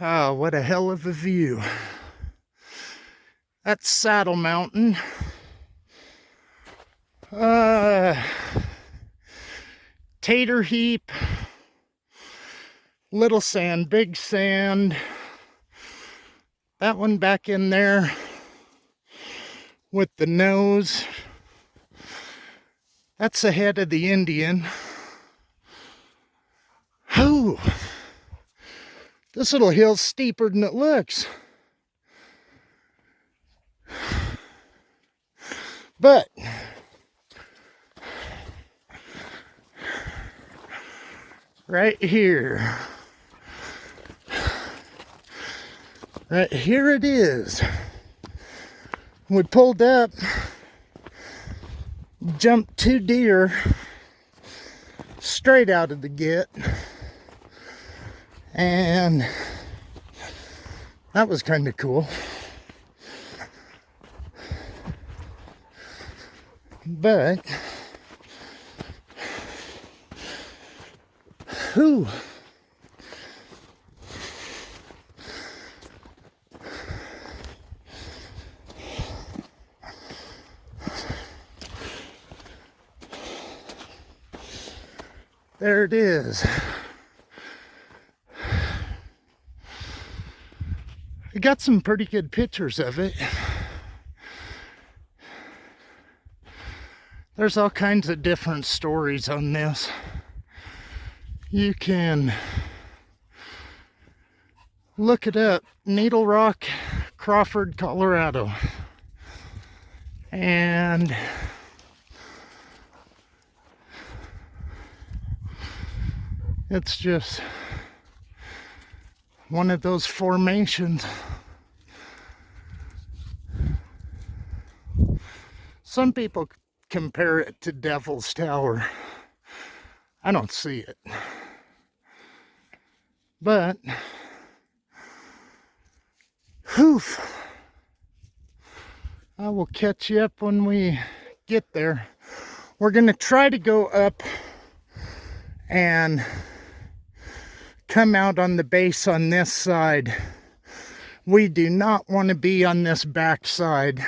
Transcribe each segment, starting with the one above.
Oh, what a hell of a view. That's Saddle Mountain. Tater Heap, Little Sand, Big Sand. That one back in there with the nose. That's the head of the Indian. Oh, this little hill's steeper than it looks. But right here it is. We pulled up, jumped 2 deer straight out of the gate, and that was kind of cool. But whew, there it is. I got some pretty good pictures of it. There's all kinds of different stories on this. You can look it up. Needle Rock, Crawford, Colorado. And it's just one of those formations. Some people compare it to Devil's Tower. I don't see it. But, whoof. I will catch you up when we get there. We're going to try to go up and come out on the base on this side. We do not want to be on this back side.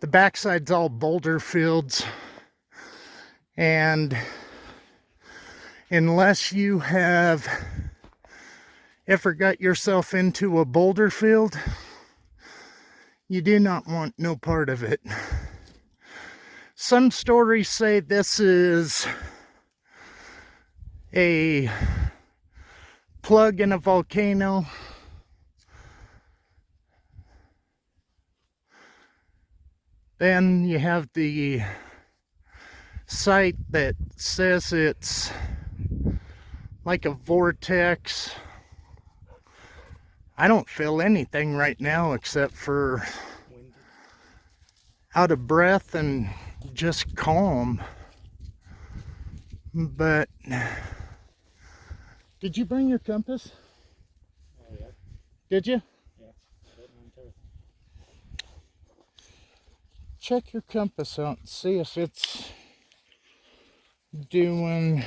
The backside's all boulder fields, and unless you have ever got yourself into a boulder field, you do not want no part of it. Some stories say this is a plug in a volcano. Then you have the site that says it's like a vortex. I don't feel anything right now except for out of breath and just calm. But did you bring your compass? Oh, yeah. Did you? Check your compass out and see if it's doing.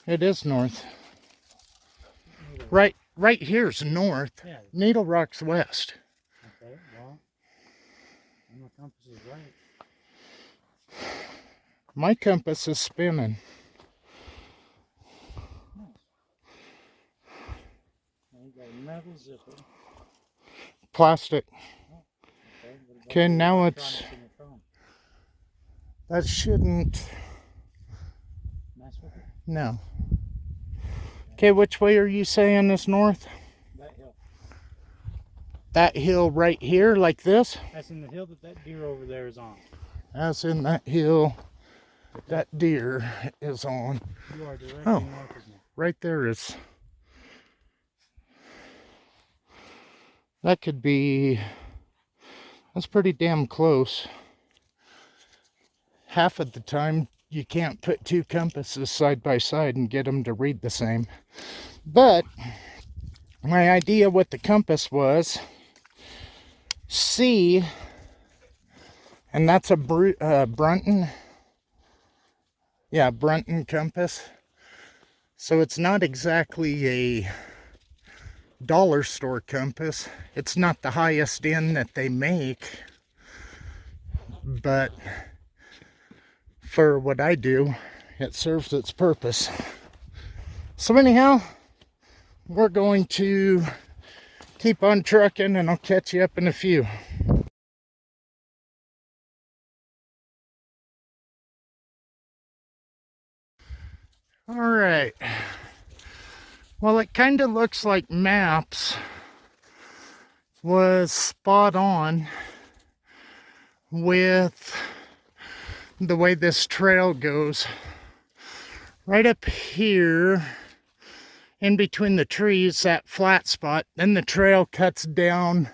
It is north. Right here's north. Yeah. Needle Rock's west. Okay, well, my compass is right. My compass is spinning. Nice. You got a metal zipper. Plastic. Okay, now it's. That shouldn't. No. Okay, which way are you saying is north? That hill. That hill right here, like this? That's in the hill that deer over there is on. That's in that hill that deer is on. You are directly north of me. Right there is. That could be. That's pretty damn close. Half of the time, you can't put 2 compasses side by side and get them to read the same. But my idea with the compass was C, and that's a Brunton. Yeah, Brunton compass. So it's not exactly a dollar store compass. It's not the highest end that they make, but for what I do, it serves its purpose. So anyhow, we're going to keep on trucking, and I'll catch you up in a few. All right. Well, it kind of looks like Maps was spot on with the way this trail goes. Right up here, in between the trees, that flat spot, then the trail cuts down,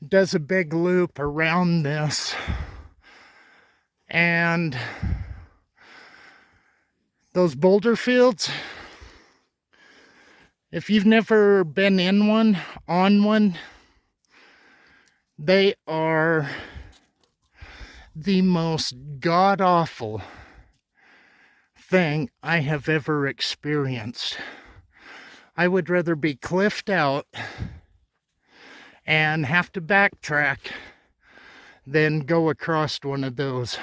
does a big loop around this, and those boulder fields, if you've never been in one, on one, they are the most god-awful thing I have ever experienced. I would rather be cliffed out and have to backtrack than go across one of those.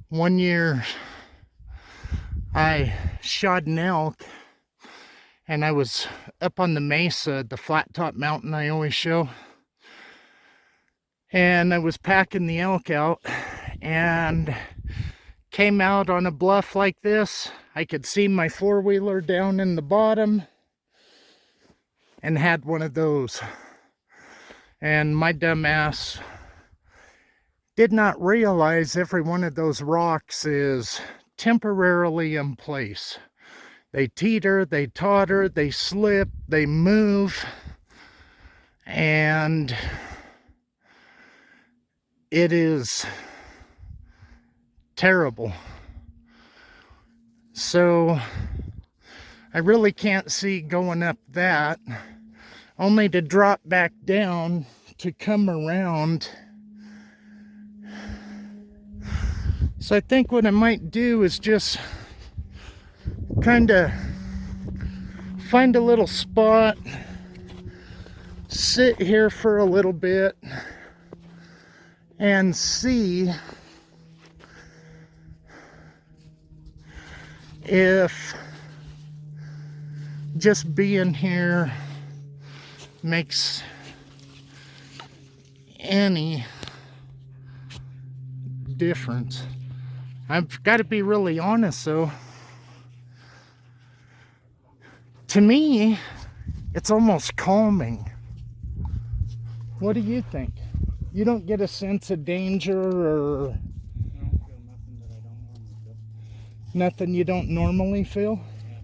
One year I shot an elk, and I was up on the mesa, the flat top mountain I always show, and I was packing the elk out and came out on a bluff like this. I could see my four-wheeler down in the bottom and had one of those. And my dumb ass did not realize every one of those rocks is temporarily in place. They teeter, they totter, they slip, they move, and it is terrible. So I really can't see going up that, only to drop back down to come around. So I think what I might do is just kind of find a little spot, sit here for a little bit, and see if just being here makes any difference. I've got to be really honest though. To me, it's almost calming. What do you think? You don't get a sense of danger or I don't feel nothing that I don't normally feel. nothing you don't normally feel? Yeah.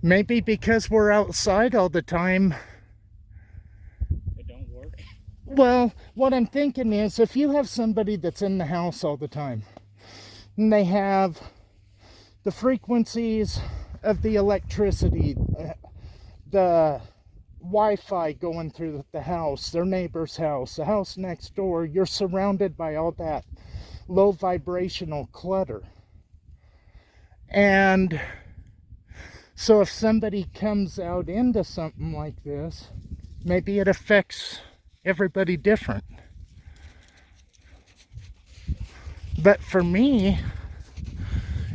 Maybe because we're outside all the time. It don't work. Well, what I'm thinking is if you have somebody that's in the house all the time and they have the frequencies of the electricity, the Wi-Fi going through the house, their neighbor's house, the house next door, you're surrounded by all that low vibrational clutter. And so if somebody comes out into something like this, maybe it affects everybody different. But for me,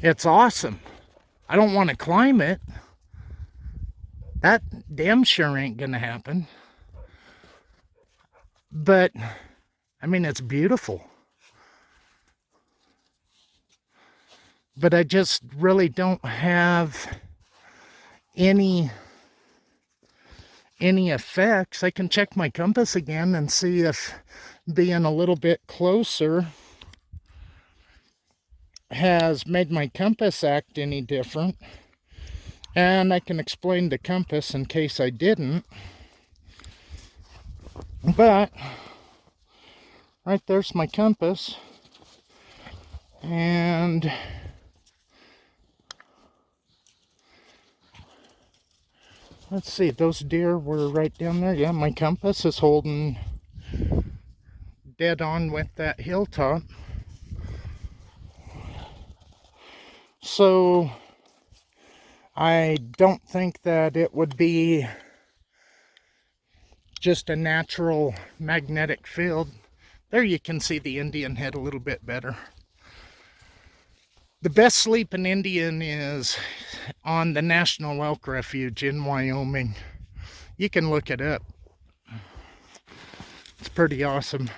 it's awesome. I don't want to climb it. That damn sure ain't gonna happen. But, I mean, it's beautiful. But I just really don't have any effects. I can check my compass again and see if being a little bit closer has made my compass act any different. And I can explain the compass in case I didn't. But right there's my compass. And let's see, those deer were right down there. Yeah, my compass is holding dead on with that hilltop. So I don't think that it would be just a natural magnetic field. There you can see the Indian head a little bit better. The best sleeping Indian is on the National Elk Refuge in Wyoming. You can look it up. It's pretty awesome.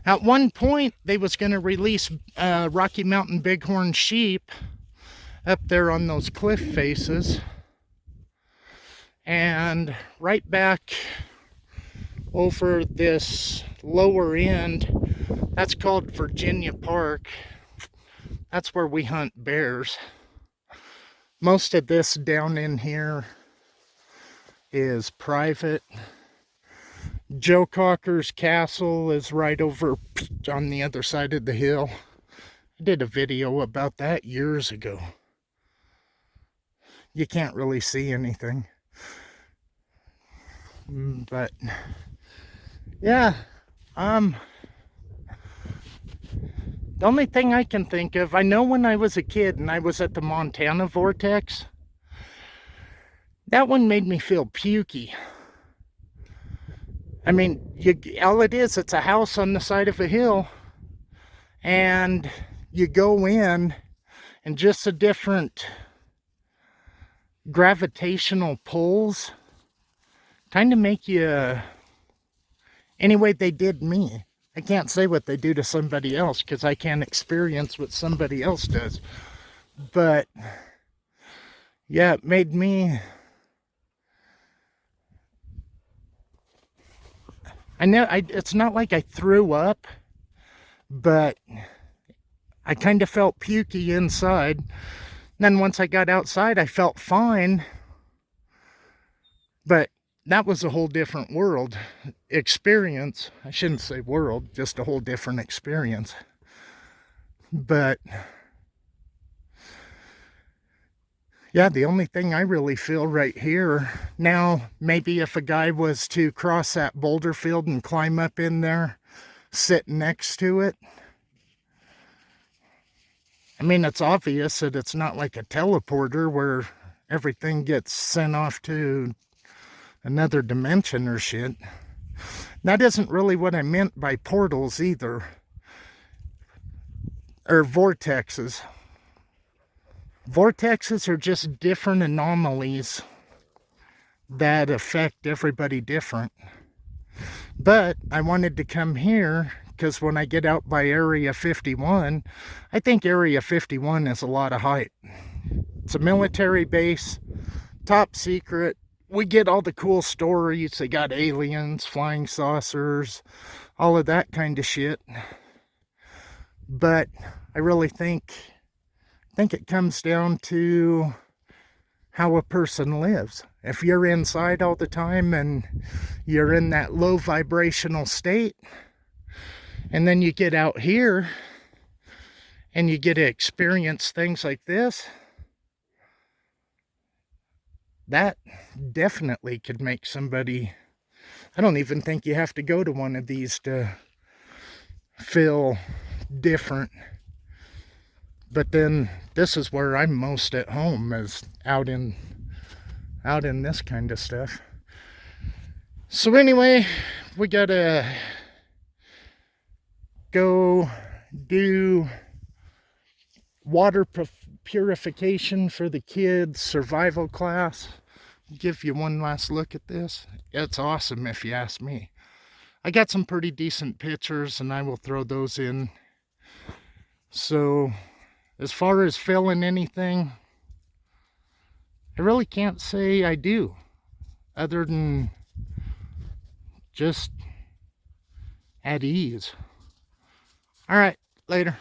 At one point, they was going to release Rocky Mountain bighorn sheep up there on those cliff faces. And right back over this lower end, that's called Virginia Park. That's where we hunt bears. Most of this down in here is private. Joe Cocker's castle is right over on the other side of the hill. I did a video about that years ago. You can't really see anything. But yeah, the only thing I can think of, I know when I was a kid and I was at the Montana Vortex, that one made me feel pukey. I mean, all it is, it's a house on the side of a hill, and you go in, and just the different gravitational pulls kind of make you, anyway, they did me. I can't say what they do to somebody else because I can't experience what somebody else does. But yeah, it made me, it's not like I threw up, but I kind of felt pukey inside. Then once I got outside, I felt fine. But that was a whole different world experience. I shouldn't say world, just a whole different experience. But yeah, the only thing I really feel right here now, maybe if a guy was to cross that boulder field and climb up in there, sit next to it. I mean, it's obvious that it's not like a teleporter where everything gets sent off to another dimension or shit. That isn't really what I meant by portals either. Or vortexes. Vortexes are just different anomalies that affect everybody different. But I wanted to come here because when I get out by Area 51, I think Area 51 is a lot of height. It's a military base, top secret. We get all the cool stories. They got aliens, flying saucers, all of that kind of shit. But I really think it comes down to how a person lives. If you're inside all the time and you're in that low vibrational state, and then you get out here and you get to experience things like this, that definitely could make somebody, I don't even think you have to go to one of these to feel different. But then this is where I'm most at home, is out in this kind of stuff. So anyway, we gotta go do water purification for the kids' survival class. Give you one last look at this. It's awesome if you ask me. I got some pretty decent pictures and I will throw those in. So as far as filling anything, I really can't say I do, other than just at ease. All right, later.